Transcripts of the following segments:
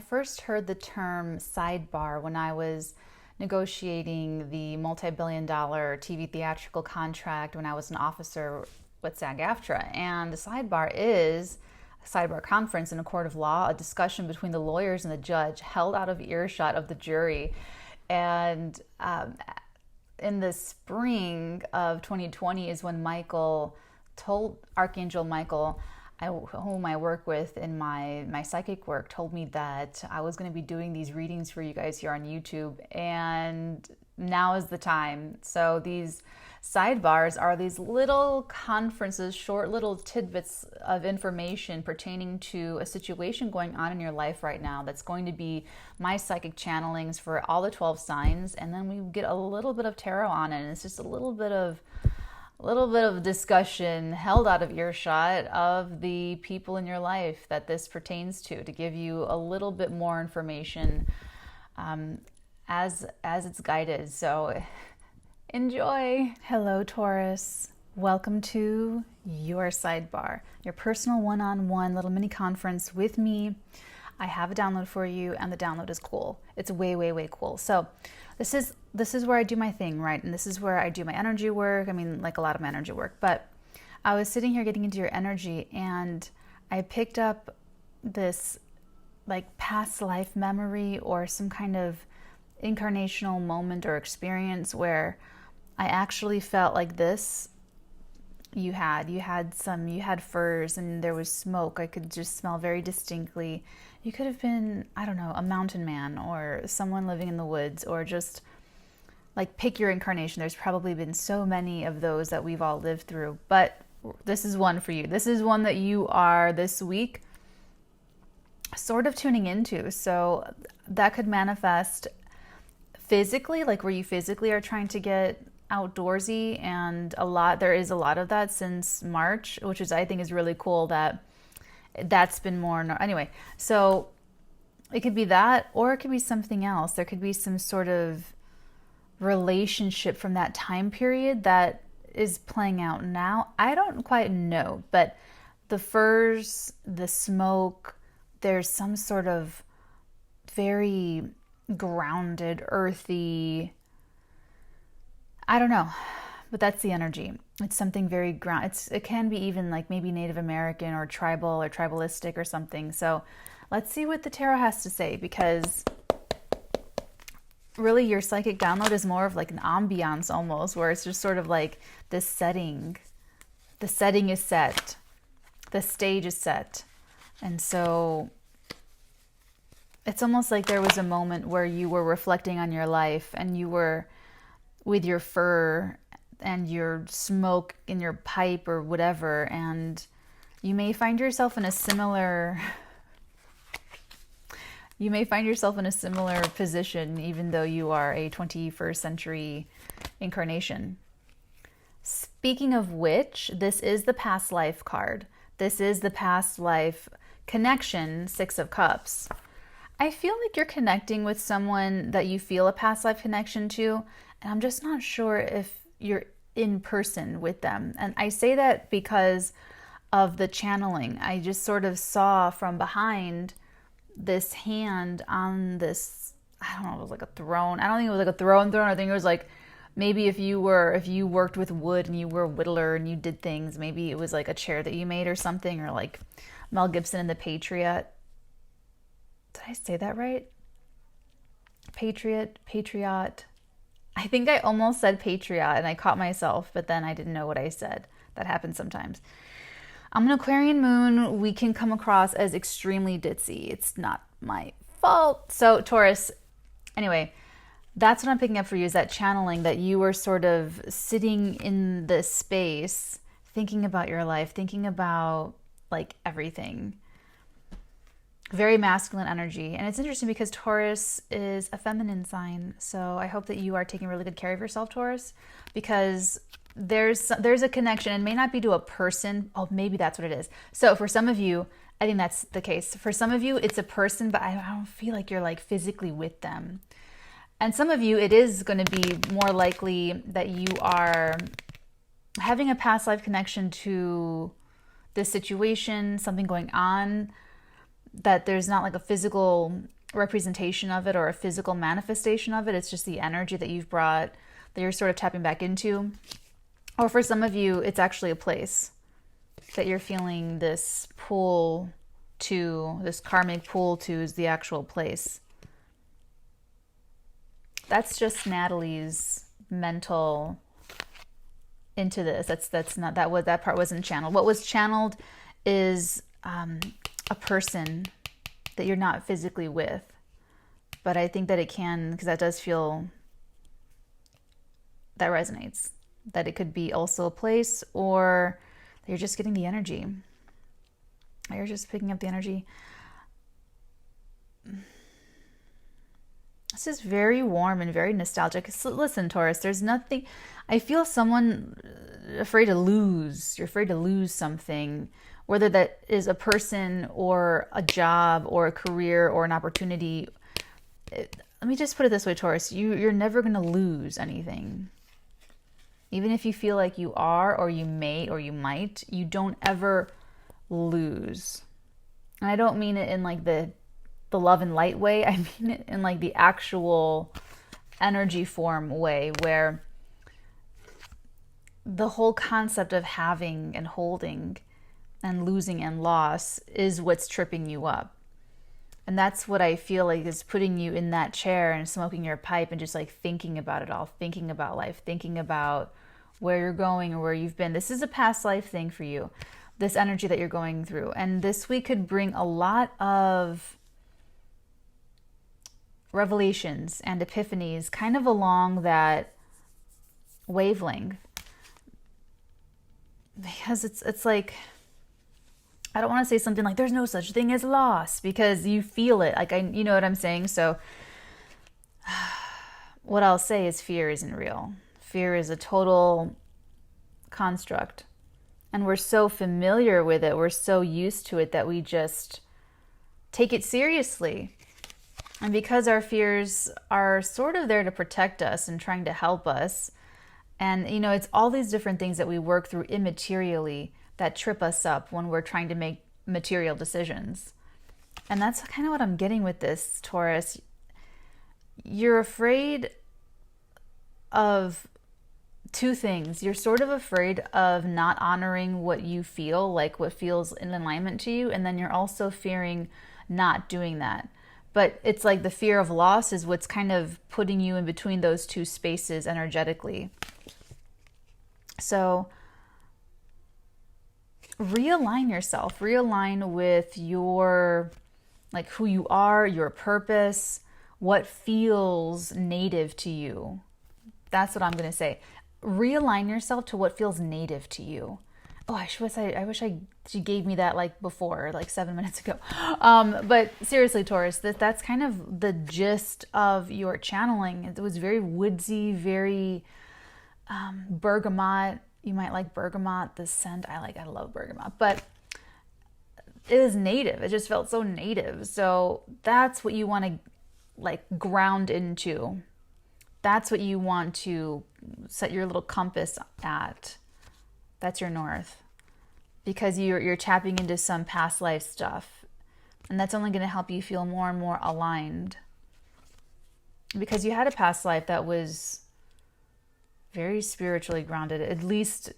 first heard the term sidebar when I was negotiating the multi-billion-dollar TV theatrical contract when I was an officer with SAG-AFTRA. And the sidebar is a sidebar conference in a court of law, a discussion between the lawyers and the judge held out of earshot of the jury. And in the spring of 2020 is when Michael told Archangel Michael, whom I work with in my psychic work, told me that I was going to be doing these readings for you guys here on YouTube, and now is the time. So these sidebars are these little conferences, short little tidbits of information pertaining to a situation going on in your life right now that's going to be my psychic channelings for all the 12 signs, and then we get a little bit of tarot on it, and it's just a little bit of discussion held out of earshot of the people in your life that this pertains to give you a little bit more information as it's guided. So enjoy. Hello, Taurus. Welcome to your sidebar, your personal one-on-one little mini conference with me. I have a download for you, and the download is cool. It's way, way, way cool. So this is where I do my thing, right? And this is where I do my energy work. I mean, like a lot of my energy work. But I was sitting here getting into your energy, and I picked up this like past life memory or some kind of incarnational moment or experience where I actually felt like this. You had furs, and there was smoke. I could just smell very distinctly. You could have been, I don't know, a mountain man or someone living in the woods, or just like pick your incarnation. There's probably been so many of those that we've all lived through, but this is one for you. This is one that you are this week sort of tuning into. So that could manifest physically, like where you physically are trying to get outdoorsy, and there is a lot of that since March, which is, I think, is really cool that's been more anyway. So it could be that, or it could be something else. There could be some sort of relationship from that time period that is playing out now. I don't quite know, but the furs, the smoke, there's some sort of very grounded, earthy, I don't know, but that's the energy. It's something very it can be even like maybe Native American or tribal or tribalistic or something. So let's see what the tarot has to say, because really your psychic download is more of like an ambiance almost, where it's just sort of like this setting. The setting is set. The stage is set. And so it's almost like there was a moment where you were reflecting on your life, and you were with your fur and your smoke in your pipe or whatever, and you may find yourself in a similar position, even though you are a 21st century incarnation. Speaking of which, this is the past life card. This is the past life connection, 6 of Cups. I feel like you're connecting with someone that you feel a past life connection to, and I'm just not sure if you're in person with them. And I say that because of the channeling. I just sort of saw from behind this hand on this, I don't know, it was like a throne. I don't think it was like a throne. I think it was like, maybe if you worked with wood and you were a whittler and you did things, maybe it was like a chair that you made or something, or like Mel Gibson in The Patriot. Did I say that right? Patriot. I think I almost said patriot, and I caught myself, but then I didn't know what I said. That happens sometimes. I'm an Aquarian moon. We can come across as extremely ditzy. It's not my fault. So Taurus, anyway, that's what I'm picking up for you, is that channeling, that you were sort of sitting in this space, thinking about your life, thinking about like everything. Very masculine energy. And it's interesting because Taurus is a feminine sign. So I hope that you are taking really good care of yourself, Taurus, because there's a connection, and may not be to a person. Oh, maybe that's what it is. So for some of you, I think that's the case. For some of you, it's a person, but I don't feel like you're like physically with them. And some of you, it is going to be more likely that you are having a past life connection to this situation, something going on, that there's not like a physical representation of it or a physical manifestation of it. It's just the energy that you've brought, that you're sort of tapping back into. Or for some of you, it's actually a place that you're feeling this pull to, this karmic pull to is the actual place. That's just Natalee's mental into this. That's not that part wasn't channeled. What was channeled is a person that you're not physically with. But I think that it can, because that does feel, that resonates. That it could be also a place, or you're just getting the energy. You're just picking up the energy. This is very warm and very nostalgic. So listen, Taurus, there's nothing, I feel someone afraid to lose. You're afraid to lose something, whether that is a person or a job or a career or an opportunity. Let me just put it this way, Taurus. You're never going to lose anything. Even if you feel like you are, or you may, or you might, you don't ever lose. And I don't mean it in like the love and light way. I mean it in like the actual energy form way, where the whole concept of having and holding and losing and loss is what's tripping you up. And that's what I feel like is putting you in that chair and smoking your pipe and just like thinking about it all, thinking about life, thinking about where you're going or where you've been. This is a past life thing for you, this energy that you're going through. And this week could bring a lot of revelations and epiphanies kind of along that wavelength. Because it's like, I don't want to say something like there's no such thing as loss, because you feel it. Like, you know what I'm saying? So what I'll say is fear isn't real. Fear is a total construct. And we're so familiar with it. We're so used to it that we just take it seriously. And because our fears are sort of there to protect us and trying to help us, and you know, it's all these different things that we work through immaterially that trip us up when we're trying to make material decisions. And that's kind of what I'm getting with this, Taurus. You're afraid of two things. You're sort of afraid of not honoring what you feel, like what feels in alignment to you, and then you're also fearing not doing that. But it's like the fear of loss is what's kind of putting you in between those two spaces energetically. So realign yourself, realign with your, like who you are, your purpose, what feels native to you. That's what I'm going to say. Realign yourself to what feels native to you. Oh, I wish she gave me that like before, like 7 minutes ago. But seriously, Taurus, that's kind of the gist of your channeling. It was very woodsy, very bergamot. You might like bergamot, the scent. I love bergamot, but it was native. It just felt so native. So that's what you want to like ground into. That's what you want to set your little compass at. That's your north. Because you're tapping into some past life stuff. And that's only going to help you feel more and more aligned. Because you had a past life that was very spiritually grounded, at least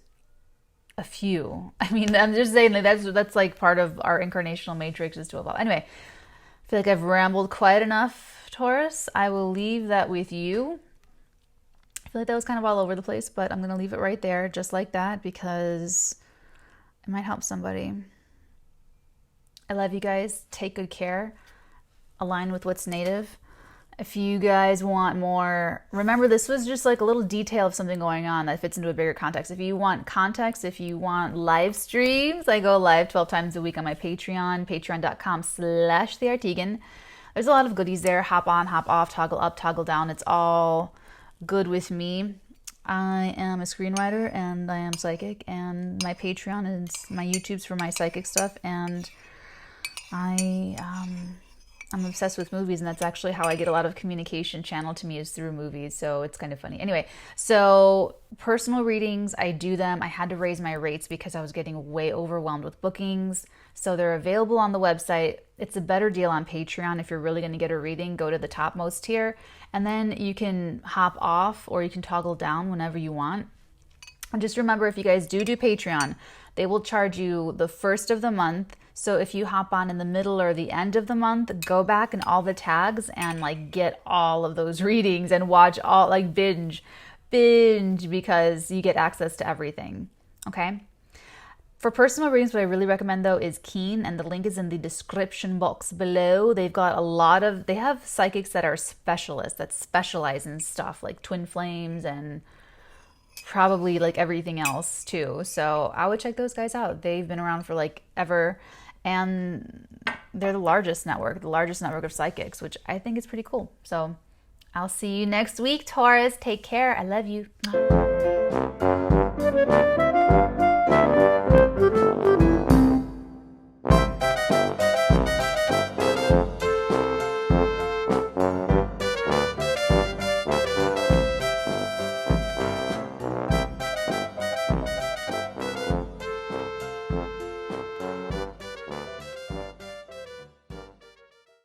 a few. I mean, I'm just saying like that's like part of our incarnational matrix is to evolve. Anyway, I feel like I've rambled quite enough, Taurus. I will leave that with you. I feel like that was kind of all over the place, but I'm going to leave it right there just like that because it might help somebody. I love you guys. Take good care. Align with what's native. If you guys want more, remember this was just like a little detail of something going on that fits into a bigger context. If you want context, if you want live streams, I go live 12 times a week on my Patreon, patreon.com/theartegan. There's a lot of goodies there. Hop on, hop off, toggle up, toggle down. It's all good with me. I am a screenwriter and I am psychic, and my Patreon is my YouTube's for my psychic stuff, and I I'm obsessed with movies, and that's actually how I get a lot of communication channeled to me, is through movies. So it's kind of funny. Anyway, so personal readings, I do them. I had to raise my rates because I was getting way overwhelmed with bookings. So they're available on the website. It's a better deal on Patreon. If you're really going to get a reading, go to the topmost tier, and then you can hop off or you can toggle down whenever you want. And just remember, if you guys do Patreon, they will charge you the first of the month. So if you hop on in the middle or the end of the month, go back in all the tags and like get all of those readings and watch all, like binge, because you get access to everything. Okay. For personal readings, what I really recommend though is Keen, and the link is in the description box below. They've got they have psychics that are specialists, that specialize in stuff like twin flames and probably like everything else too. So I would check those guys out. They've been around for like ever, and they're the largest network of psychics, which I think is pretty cool. So I'll see you next week, Taurus. Take care. I love you.